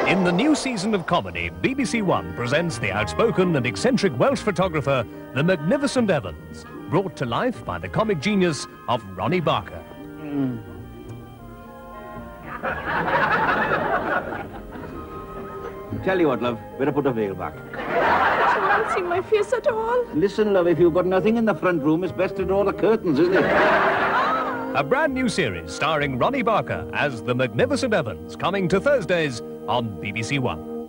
In the new season of comedy, BBC One presents the outspoken and eccentric Welsh photographer, the magnificent Evans, brought to life by the comic genius of Ronnie Barker. Tell you what, love, better put a veil back. You won't see my face at all. Listen, love, if you've got nothing in the front room, it's best to draw the curtains, isn't it? A brand new series starring Ronnie Barker as the magnificent Evans, coming to Thursdays on BBC One.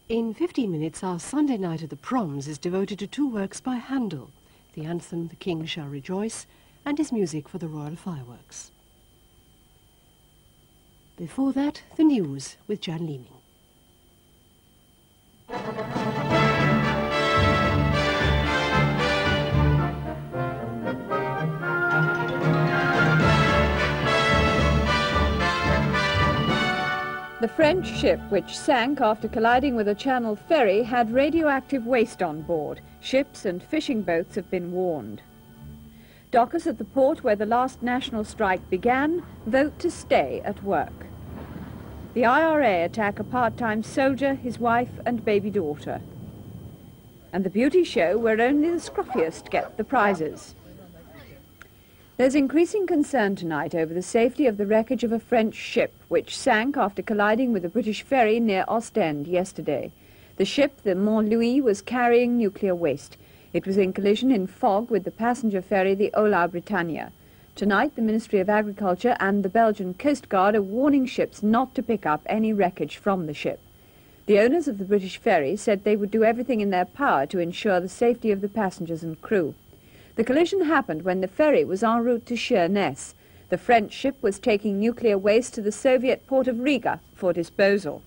In 15 minutes, our Sunday night at the Proms is devoted to two works by Handel, the anthem The King Shall Rejoice and his music for the Royal Fireworks. Before that, the news with Jan Leeming. The French ship, which sank after colliding with a Channel ferry, had radioactive waste on board. Ships and fishing boats have been warned. Dockers at the port where the last national strike began vote to stay at work. The IRA attack a part-time soldier, his wife and baby daughter. And the beauty show where only the scruffiest get the prizes. There's increasing concern tonight over the safety of the wreckage of a French ship, which sank after colliding with a British ferry near Ostend yesterday. The ship, the Mont Louis, was carrying nuclear waste. It was in collision in fog with the passenger ferry, the Ola Britannia. Tonight, the Ministry of Agriculture and the Belgian Coast Guard are warning ships not to pick up any wreckage from the ship. The owners of the British ferry said they would do everything in their power to ensure the safety of the passengers and crew. The collision happened when the ferry was en route to Sheerness. The French ship was taking nuclear waste to the Soviet port of Riga for disposal.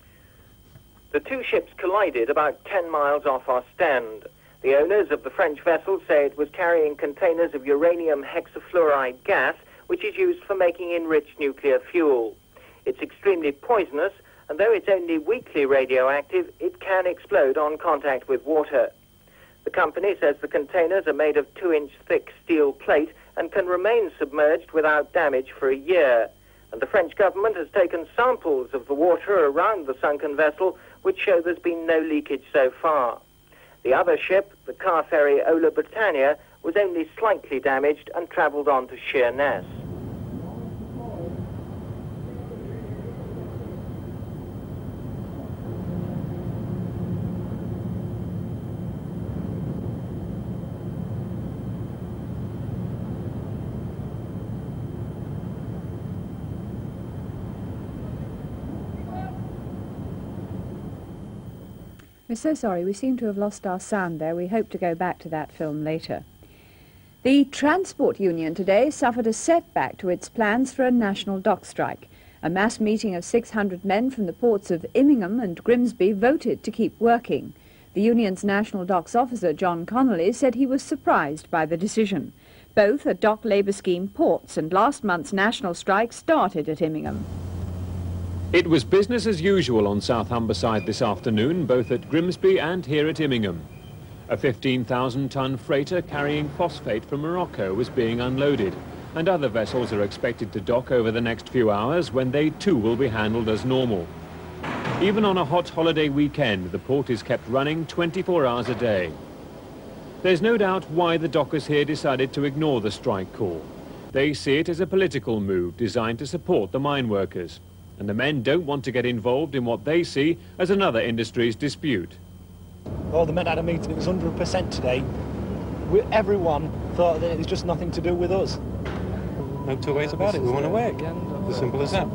The two ships collided about 10 miles off Ostend. The owners of the French vessel say it was carrying containers of uranium hexafluoride gas, which is used for making enriched nuclear fuel. It's extremely poisonous, and though it's only weakly radioactive, it can explode on contact with water. The company says the containers are made of 2-inch thick steel plate and can remain submerged without damage for a year. And the French government has taken samples of the water around the sunken vessel, which show there's been no leakage so far. The other ship, the car ferry Ola Britannia, was only slightly damaged and travelled on to Sheerness. We're so sorry, we seem to have lost our sound there. We hope to go back to that film later. The Transport Union today suffered a setback to its plans for a national dock strike. A mass meeting of 600 men from the ports of Immingham and Grimsby voted to keep working. The union's national docks officer, John Connolly, said he was surprised by the decision. Both are dock labour scheme ports, and last month's national strike started at Immingham. It was business as usual on South Humberside this afternoon, both at Grimsby and here at Immingham. A 15,000-ton freighter carrying phosphate from Morocco was being unloaded, and other vessels are expected to dock over the next few hours when they too will be handled as normal. Even on a hot holiday weekend, the port is kept running 24 hours a day. There's no doubt why the dockers here decided to ignore the strike call. They see it as a political move designed to support the mine workers. And the men don't want to get involved in what they see as another industry's dispute. All the men had a meeting, it was 100% today. Everyone thought that it was just nothing to do with us. No two ways about it, we want to work. As simple as that.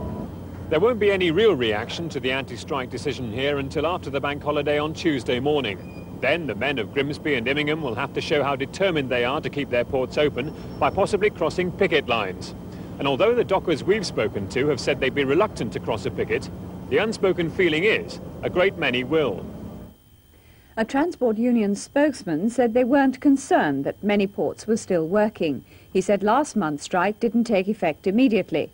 There won't be any real reaction to the anti-strike decision here until after the bank holiday on Tuesday morning. Then the men of Grimsby and Immingham will have to show how determined they are to keep their ports open by possibly crossing picket lines. And although the dockers we've spoken to have said they'd be reluctant to cross a picket, the unspoken feeling is a great many will. A transport union spokesman said they weren't concerned that many ports were still working. He said last month's strike didn't take effect immediately.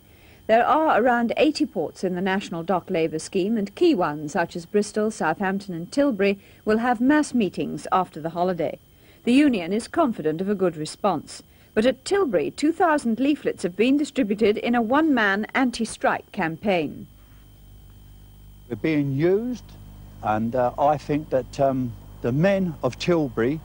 There are around 80 ports in the National Dock Labour Scheme, and key ones such as Bristol, Southampton and Tilbury will have mass meetings after the holiday. The union is confident of a good response. But at Tilbury, 2,000 leaflets have been distributed in a one-man anti-strike campaign. We're being used, and I think that the men of Tilbury,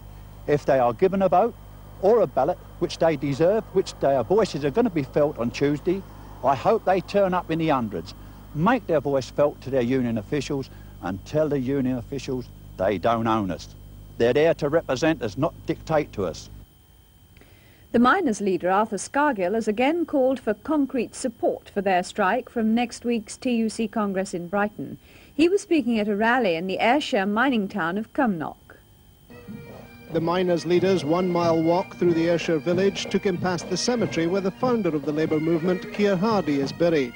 if they are given a vote or a ballot, which they deserve, which their voices are going to be felt on Tuesday, I hope they turn up in the hundreds, make their voice felt to their union officials and tell the union officials they don't own us. They're there to represent us, not dictate to us. The miners' leader, Arthur Scargill, has again called for concrete support for their strike from next week's TUC Congress in Brighton. He was speaking at a rally in the Ayrshire mining town of Cumnock. The miners' leader's 1 mile walk through the Ayrshire village took him past the cemetery where the founder of the Labour movement, Keir Hardie, is buried.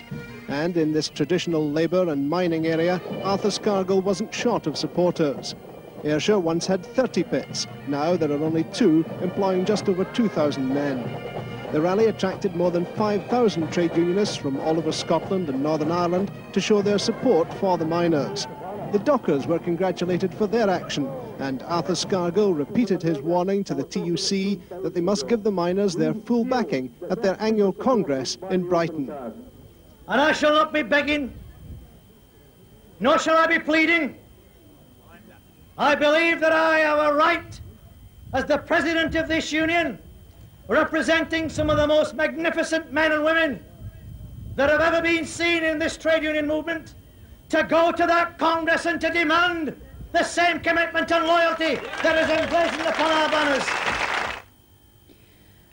And in this traditional labour and mining area, Arthur Scargill wasn't short of supporters. Ayrshire once had 30 pits. Now there are only 2, employing just over 2,000 men. The rally attracted more than 5,000 trade unionists from all over Scotland and Northern Ireland to show their support for the miners. The dockers were congratulated for their action, and Arthur Scargill repeated his warning to the TUC that they must give the miners their full backing at their annual Congress in Brighton. And I shall not be begging, nor shall I be pleading. I believe that I have a right, as the president of this union, representing some of the most magnificent men and women that have ever been seen in this trade union movement, to go to that Congress and to demand the same commitment and loyalty that is emblazoned upon our banners.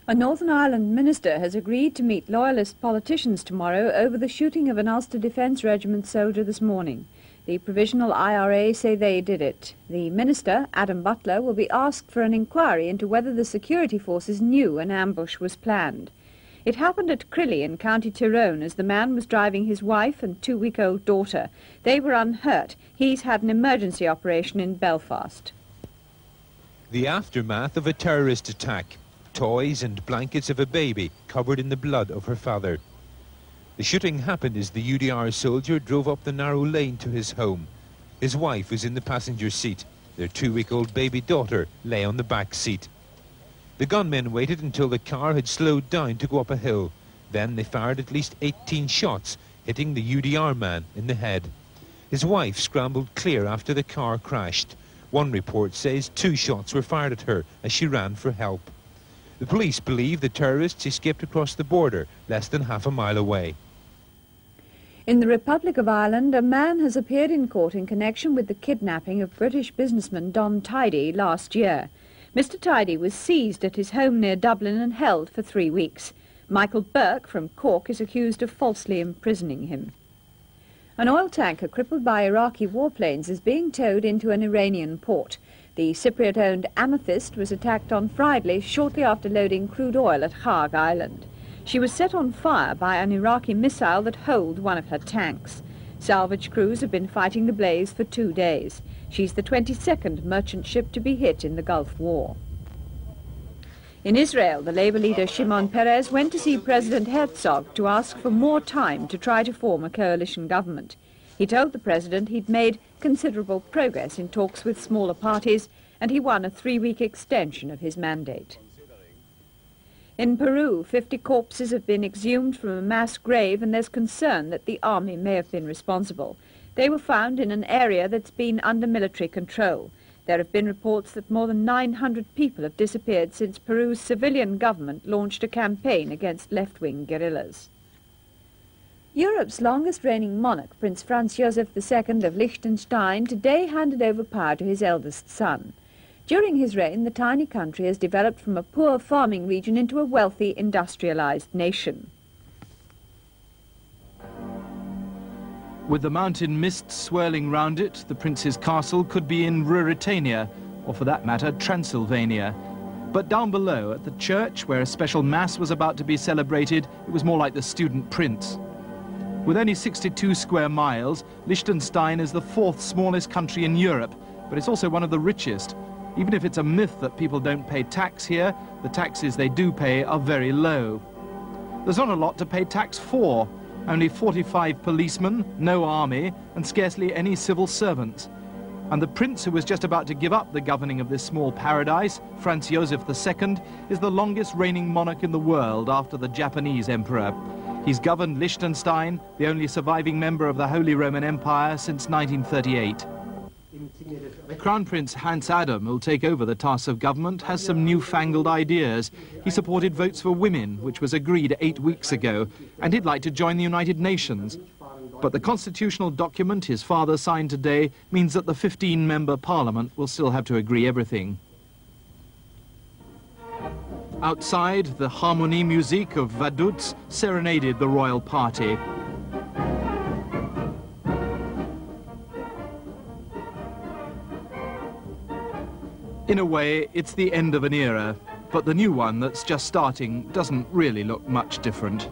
A Northern Ireland minister has agreed to meet loyalist politicians tomorrow over the shooting of an Ulster Defence Regiment soldier this morning. The Provisional IRA say they did it. The minister, Adam Butler, will be asked for an inquiry into whether the security forces knew an ambush was planned. It happened at Crilly in County Tyrone as the man was driving his wife and 2-week-old daughter. They were unhurt. He's had an emergency operation in Belfast. The aftermath of a terrorist attack. Toys and blankets of a baby covered in the blood of her father. The shooting happened as the UDR soldier drove up the narrow lane to his home. His wife was in the passenger seat. Their 2-week-old baby daughter lay on the back seat. The gunmen waited until the car had slowed down to go up a hill. Then they fired at least 18 shots, hitting the UDR man in the head. His wife scrambled clear after the car crashed. One report says 2 shots were fired at her as she ran for help. The police believe the terrorists escaped across the border less than half a mile away. In the Republic of Ireland, a man has appeared in court in connection with the kidnapping of British businessman Don Tidy last year. Mr. Tidy was seized at his home near Dublin and held for 3 weeks. Michael Burke from Cork is accused of falsely imprisoning him. An oil tanker crippled by Iraqi warplanes is being towed into an Iranian port. The Cypriot-owned Amethyst was attacked on Friday shortly after loading crude oil at Haag Island. She was set on fire by an Iraqi missile that holed one of her tanks. Salvage crews have been fighting the blaze for 2 days. She's the 22nd merchant ship to be hit in the Gulf War. In Israel, the Labour leader Shimon Peres went to see President Herzog to ask for more time to try to form a coalition government. He told the president he'd made considerable progress in talks with smaller parties, and he won a 3-week extension of his mandate. In Peru, 50 corpses have been exhumed from a mass grave, and there's concern that the army may have been responsible. They were found in an area that's been under military control. There have been reports that more than 900 people have disappeared since Peru's civilian government launched a campaign against left-wing guerrillas. Europe's longest reigning monarch, Prince Franz Joseph II of Liechtenstein, today handed over power to his eldest son. During his reign, the tiny country has developed from a poor farming region into a wealthy, industrialized nation. With the mountain mist swirling round it, the prince's castle could be in Ruritania, or for that matter, Transylvania. But down below, at the church, where a special mass was about to be celebrated, it was more like the student prince. With only 62 square miles, Liechtenstein is the 4th smallest country in Europe, but it's also one of the richest. Even if it's a myth that people don't pay tax here, the taxes they do pay are very low. There's not a lot to pay tax for. Only 45 policemen, no army, and scarcely any civil servants. And the prince who was just about to give up the governing of this small paradise, Franz Joseph II, is the longest reigning monarch in the world after the Japanese emperor. He's governed Liechtenstein, the only surviving member of the Holy Roman Empire, since 1938. Crown Prince Hans Adam, who'll take over the task of government, has some newfangled ideas. He supported votes for women, which was agreed 8 weeks ago, and he'd like to join the United Nations. But the constitutional document his father signed today means that the 15-member parliament will still have to agree everything. Outside, the harmonie musique of Vaduz serenaded the royal party. In a way, it's the end of an era, but the new one that's just starting doesn't really look much different.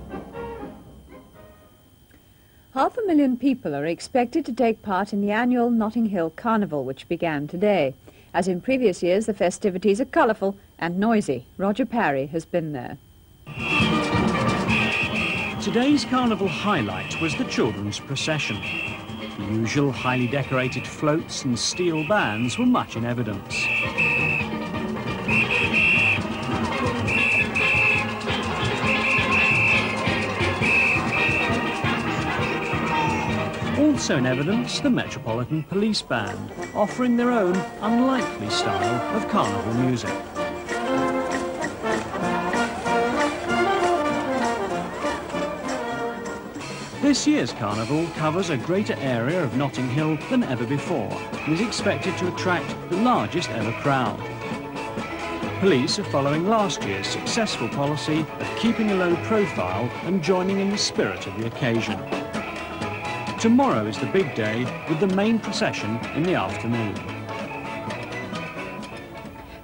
500,000 people are expected to take part in the annual Notting Hill Carnival, which began today. As in previous years, the festivities are colourful and noisy. Roger Parry has been there. Today's carnival highlight was the children's procession. The usual highly decorated floats and steel bands were much in evidence. Also in evidence, the Metropolitan Police Band, offering their own unlikely style of carnival music. This year's carnival covers a greater area of Notting Hill than ever before and is expected to attract the largest ever crowd. Police are following last year's successful policy of keeping a low profile and joining in the spirit of the occasion. Tomorrow is the big day, with the main procession in the afternoon.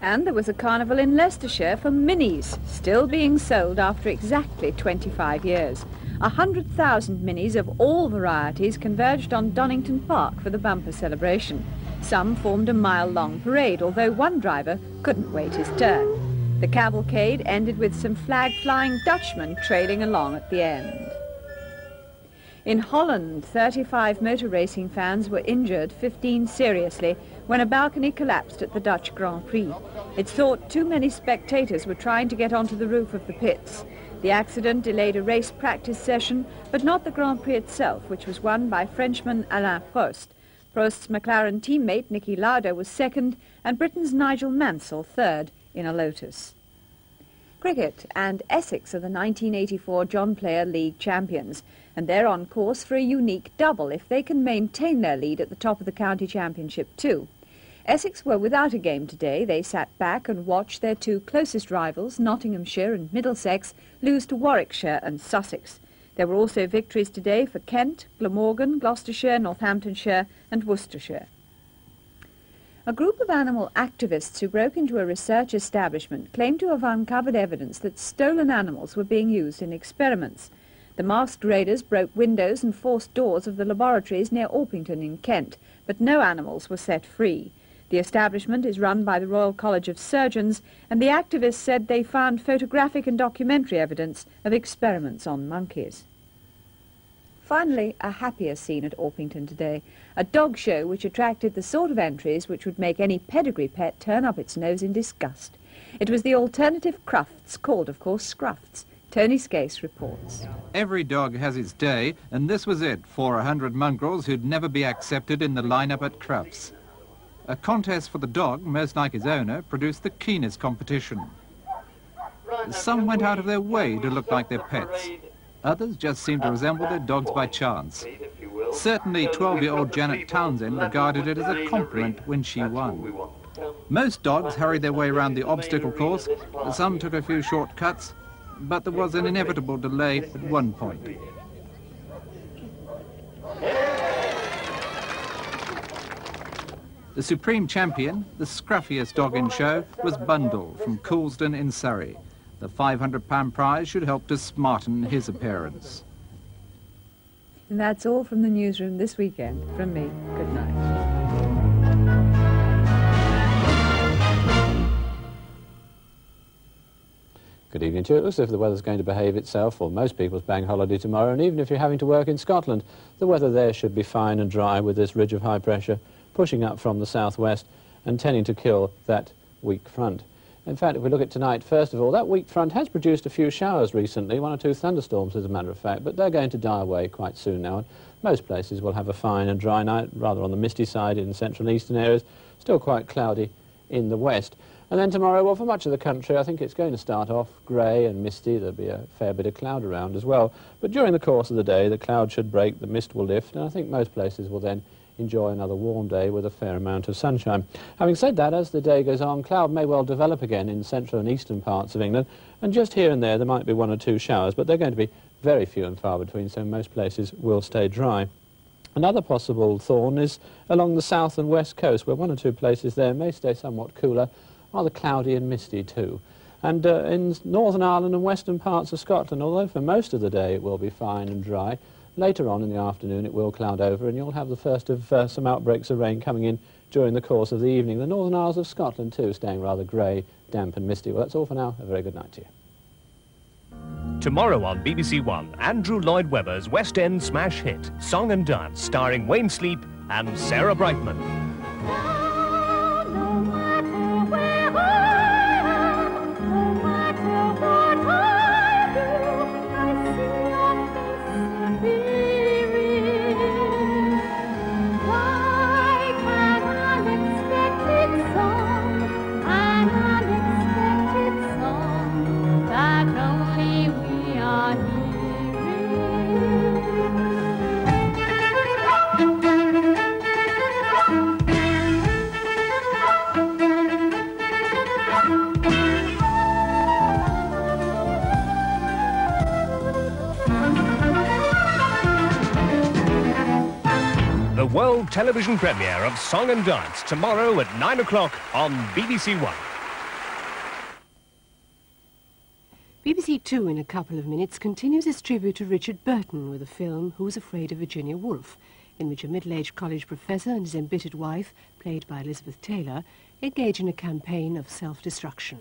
And there was a carnival in Leicestershire for minis, still being sold after exactly 25 years. 100,000 minis of all varieties converged on Donington Park for the bumper celebration. Some formed a mile-long parade, although one driver couldn't wait his turn. The cavalcade ended with some flag-flying Dutchmen trailing along at the end. In Holland, 35 motor racing fans were injured, 15 seriously, when a balcony collapsed at the Dutch Grand Prix. It's thought too many spectators were trying to get onto the roof of the pits. The accident delayed a race practice session, but not the Grand Prix itself, which was won by Frenchman Alain Prost. Prost's McLaren teammate Niki Lauda was second, and Britain's Nigel Mansell third in a Lotus. Cricket, and Essex are the 1984 John Player League champions, and they're on course for a unique double if they can maintain their lead at the top of the county championship too. Essex were without a game today. They sat back and watched their two closest rivals, Nottinghamshire and Middlesex, lose to Warwickshire and Sussex. There were also victories today for Kent, Glamorgan, Gloucestershire, Northamptonshire and Worcestershire. A group of animal activists who broke into a research establishment claimed to have uncovered evidence that stolen animals were being used in experiments. The masked raiders broke windows and forced doors of the laboratories near Orpington in Kent, but no animals were set free. The establishment is run by the Royal College of Surgeons, and the activists said they found photographic and documentary evidence of experiments on monkeys. Finally, a happier scene at Orpington today. A dog show which attracted the sort of entries which would make any pedigree pet turn up its nose in disgust. It was the alternative crufts, called, of course, scruffts. Tony Skase reports. Every dog has its day, and this was it for 100 mongrels who'd never be accepted in the lineup at Crufts. A contest for the dog, most like his owner, produced the keenest competition. Some went out of their way to look like their pets. Others just seemed to resemble their dogs by chance. Certainly 12-year-old Janet Townsend regarded it as a compliment when she won. Most dogs hurried their way around the obstacle course, some took a few shortcuts, but there was an inevitable delay at one point. The supreme champion, the scruffiest dog in show, was Bundle from Coulsdon in Surrey. The £500 prize should help to smarten his appearance. And that's all from the newsroom this weekend. From me, good night. Good evening to you. It looks as if the weather's going to behave itself for most people's bank holiday tomorrow, and even if you're having to work in Scotland, the weather there should be fine and dry with this ridge of high pressure pushing up from the southwest and tending to kill that weak front. In fact, if we look at tonight, first of all, that weak front has produced a few showers recently, 1 or 2 thunderstorms as a matter of fact, but they're going to die away quite soon now. And most places will have a fine and dry night, rather on the misty side in central and eastern areas, still quite cloudy in the west. And then tomorrow, well, for much of the country, I think it's going to start off grey and misty. There'll be a fair bit of cloud around as well. But during the course of the day, the cloud should break, the mist will lift, and I think most places will then enjoy another warm day with a fair amount of sunshine. Having said that, as the day goes on, cloud may well develop again in central and eastern parts of England, and just here and there might be 1 or 2 showers, but they're going to be very few and far between, so most places will stay dry. Another possible thorn is along the south and west coast, where 1 or 2 places there may stay somewhat cooler, rather cloudy and misty too. And in Northern Ireland and western parts of Scotland, although for most of the day it will be fine and dry, later on in the afternoon it will cloud over, and you'll have the first of some outbreaks of rain coming in during the course of the evening. The Northern Isles of Scotland too staying rather grey, damp and misty. Well, that's all for now. A very good night to you. Tomorrow on BBC One, Andrew Lloyd Webber's West End smash hit, Song and Dance, starring Wayne Sleep and Sarah Brightman. The world television premiere of Song and Dance, tomorrow at 9 o'clock on BBC One. BBC Two in a couple of minutes continues its tribute to Richard Burton with a film Who's Afraid of Virginia Woolf, in which a middle-aged college professor and his embittered wife, played by Elizabeth Taylor, engage in a campaign of self-destruction.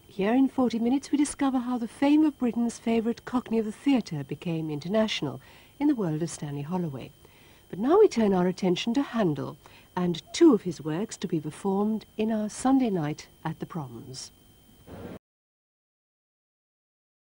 Here in 40 minutes we discover how the fame of Britain's favourite Cockney of the theatre became international in the world of Stanley Holloway. But now we turn our attention to Handel, and 2 of his works to be performed in our Sunday night at the Proms.